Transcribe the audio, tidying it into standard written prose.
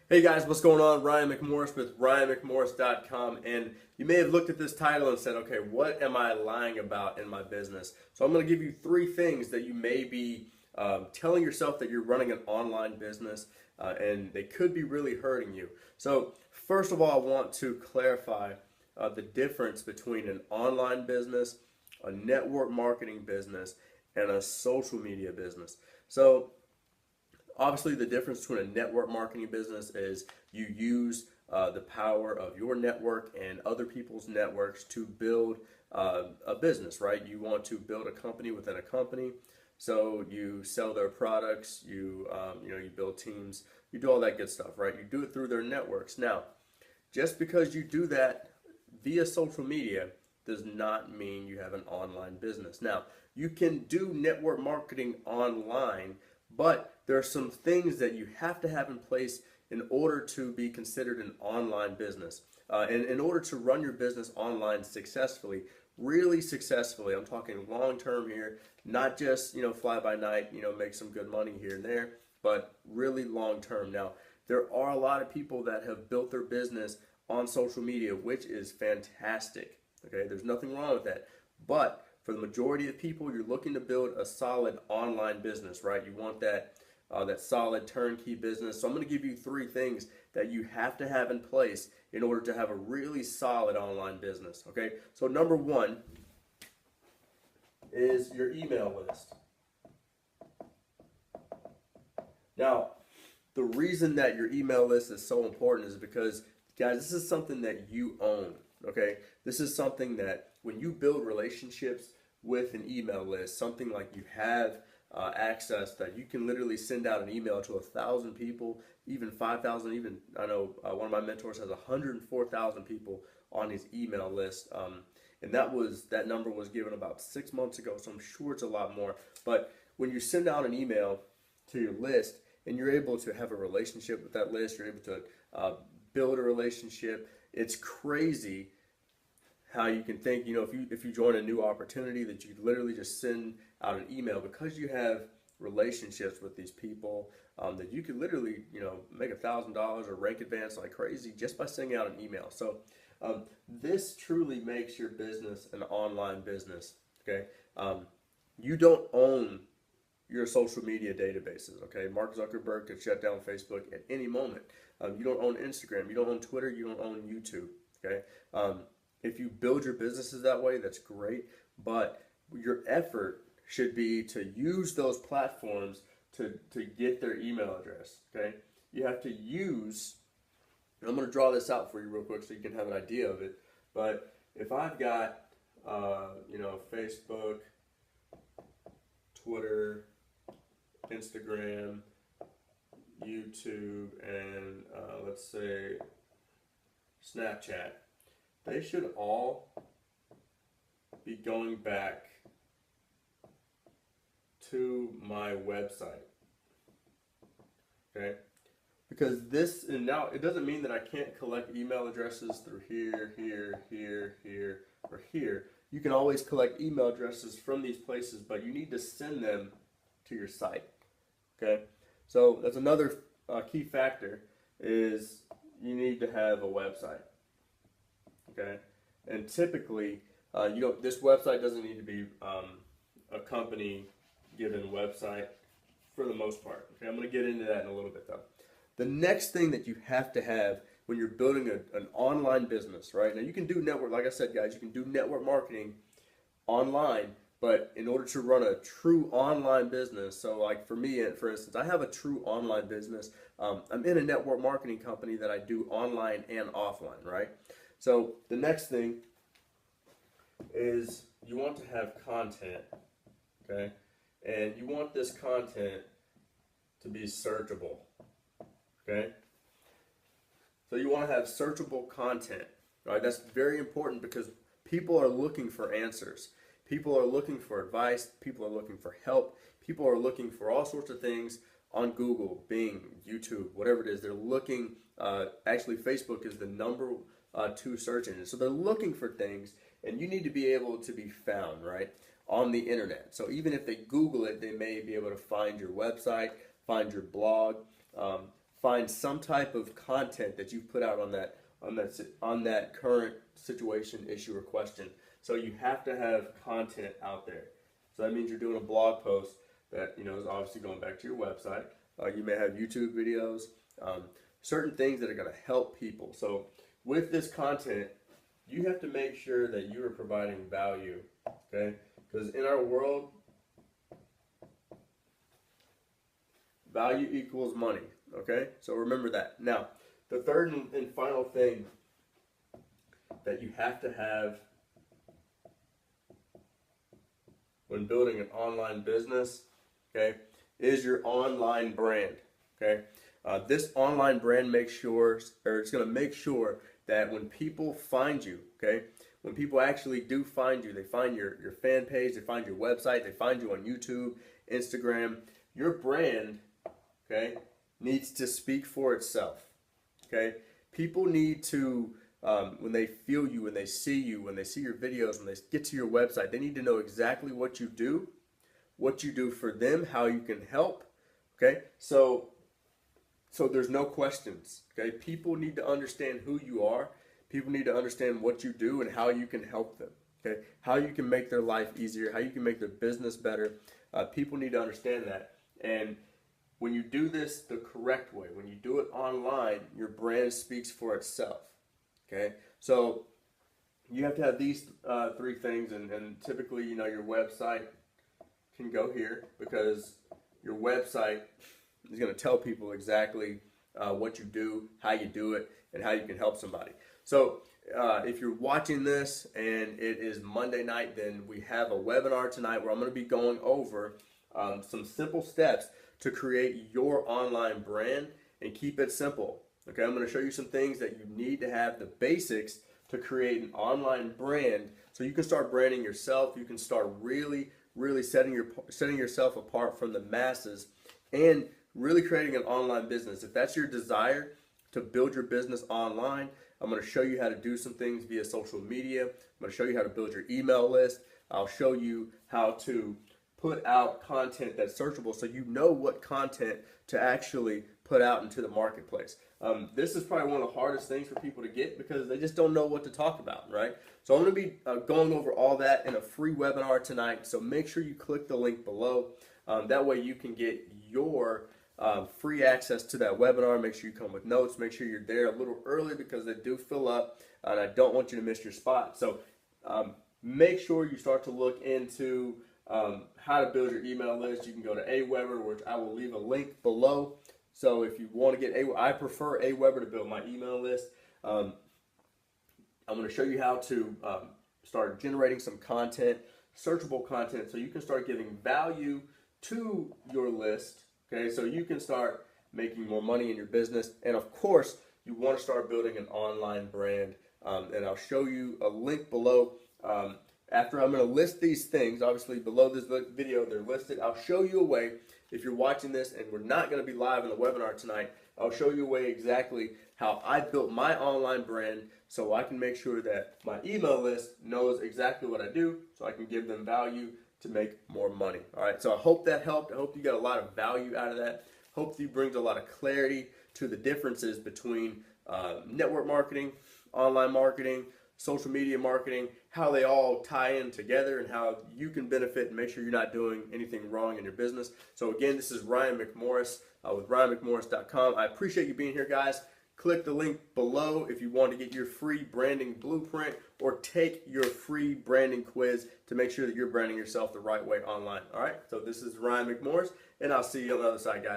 Hey guys, what's going on? Ryan McMorris with RyanMcMorris.com, and you may have looked at this title and said, okay, what am I lying about in my business? So I'm going to give you three things that you may be telling yourself that you're running an online business, and they could be really hurting you. So first of all, I want to clarify the difference between an online business, a network marketing business, and a social media business. So obviously, the difference between a network marketing business is you use the power of your network and other people's networks to build a business, right? You want to build a company within a company, so you sell their products, you build teams, you do all that good stuff, right? You do it through their networks. Now, just because you do that via social media does not mean you have an online business. Now, you can do network marketing online, but there are some things that you have to have in place in order to be considered an online business. And in order to run your business online successfully, really successfully, I'm talking long term here, not just, fly by night, make some good money here and there, but really long term. Now, there are a lot of people that have built their business on social media, which is fantastic. Okay, there's nothing wrong with that. But for the majority of people, you're looking to build a solid online business, right? You want that solid turnkey business. So I'm going to give you three things that you have to have in place in order to have a really solid online business. Okay, so number one is your email list. Now, the reason that your email list is so important is because, guys, this is something that you own. Okay, this is something that when you build relationships with an email list, something like you have access that you can literally send out an email to 1,000 people, even 5,000. Even I know one of my mentors has 104,000 people on his email list, and that number was given about 6 months ago. So I'm sure it's a lot more. But when you send out an email to your list and you're able to have a relationship with that list, you're able to build a relationship. It's crazy how you can think, if you join a new opportunity, that you literally just send out an email because you have relationships with these people, that you could literally, make $1,000 or rank advance like crazy just by sending out an email. So this truly makes your business an online business. Okay, you don't own your social media databases. Okay, Mark Zuckerberg could shut down Facebook at any moment. You don't own Instagram, you don't own Twitter, you don't own YouTube. Okay. If you build your businesses that way, that's great, but your effort should be to use those platforms to get their email address. Okay, you have to use, and I'm going to draw this out for you real quick so you can have an idea of it. But if I've got Facebook, Twitter, Instagram, YouTube, and let's say Snapchat, they should all be going back to my website. Okay? Because and now it doesn't mean that I can't collect email addresses through here, or here. You can always collect email addresses from these places, but you need to send them to your site. Okay? So that's another key factor is you need to have a website. Okay, and typically, this website doesn't need to be a company-given website for the most part. Okay, I'm going to get into that in a little bit though. The next thing that you have to have when you're building an online business, right? Now you can do network, like I said, guys, you can do network marketing online, but in order to run a true online business, so like for me, for instance, I have a true online business. I'm in a network marketing company that I do online and offline, right? So the next thing is you want to have content, okay? And you want this content to be searchable, okay? So you want to have searchable content, right? That's very important because people are looking for answers. People are looking for advice. People are looking for help. People are looking for all sorts of things on Google, Bing, YouTube, whatever it is. They're looking, actually Facebook is the number 2 search engine. So they're looking for things, and you need to be able to be found, right, on the internet. So even if they Google it, they may be able to find your website, find your blog, find some type of content that you've put out on that current situation, issue, or question. So you have to have content out there. So that means you're doing a blog post that is obviously going back to your website. You may have YouTube videos, certain things that are going to help people. So with this content, you have to make sure that you are providing value, okay? Because in our world, value equals money, okay? So remember that. Now, the third and final thing that you have to have when building an online business, okay, is your online brand, okay? This online brand it's going to make sure that when people find you, okay, when people actually do find you, they find your fan page, they find your website, they find you on YouTube, Instagram, your brand, okay, needs to speak for itself, okay? People need to, when they feel you, when they see your videos, when they get to your website, they need to know exactly what you do for them, how you can help, okay? So there's no questions, okay? People need to understand who you are. People need to understand what you do and how you can help them, okay? How you can make their life easier, how you can make their business better. People need to understand that. And when you do this the correct way, when you do it online, your brand speaks for itself, okay? So you have to have these three things, and typically, your website can go here because your website is going to tell people exactly what you do, how you do it, and how you can help somebody. So if you're watching this and it is Monday night, then we have a webinar tonight where I'm going to be going over some simple steps to create your online brand and keep it simple. Okay, I'm going to show you some things that you need to have, the basics to create an online brand so you can start branding yourself. You can start really setting yourself apart from the masses and really creating an online business. If that's your desire to build your business online, I'm going to show you how to do some things via social media. I'm going to show you how to build your email list. I'll show you how to put out content that's searchable so you know what content to actually put out into the marketplace. This is probably one of the hardest things for people to get because they just don't know what to talk about, right? So I'm going to be going over all that in a free webinar tonight. So make sure you click the link below. That way you can get your free access to that webinar. Make sure you come with notes. Make sure you're there a little early because they do fill up, and I don't want you to miss your spot. So make sure you start to look into how to build your email list. You can go to Aweber, which I will leave a link below. So if you want to get I prefer Aweber to build my email list. I'm going to show you how to start generating some content, searchable content, so you can start giving value to your list. Okay, so you can start making more money in your business. And of course, you want to start building an online brand. And I'll show you a link below. After I'm going to list these things, obviously below this video, they're listed. I'll show you a way, if you're watching this and we're not going to be live in the webinar tonight, I'll show you a way exactly how I built my online brand so I can make sure that my email list knows exactly what I do so I can give them value to make more money. All right, so I hope that helped. I hope you got a lot of value out of that. Hope you brings a lot of clarity to the differences between network marketing, online marketing, social media marketing, how they all tie in together and how you can benefit and make sure you're not doing anything wrong in your business. So again, this is Ryan McMorris with RyanMcMorris.com. I appreciate you being here, guys. Click the link below if you want to get your free branding blueprint or take your free branding quiz to make sure that you're branding yourself the right way online. All right, so this is Ryan McMorris, and I'll see you on the other side, guys.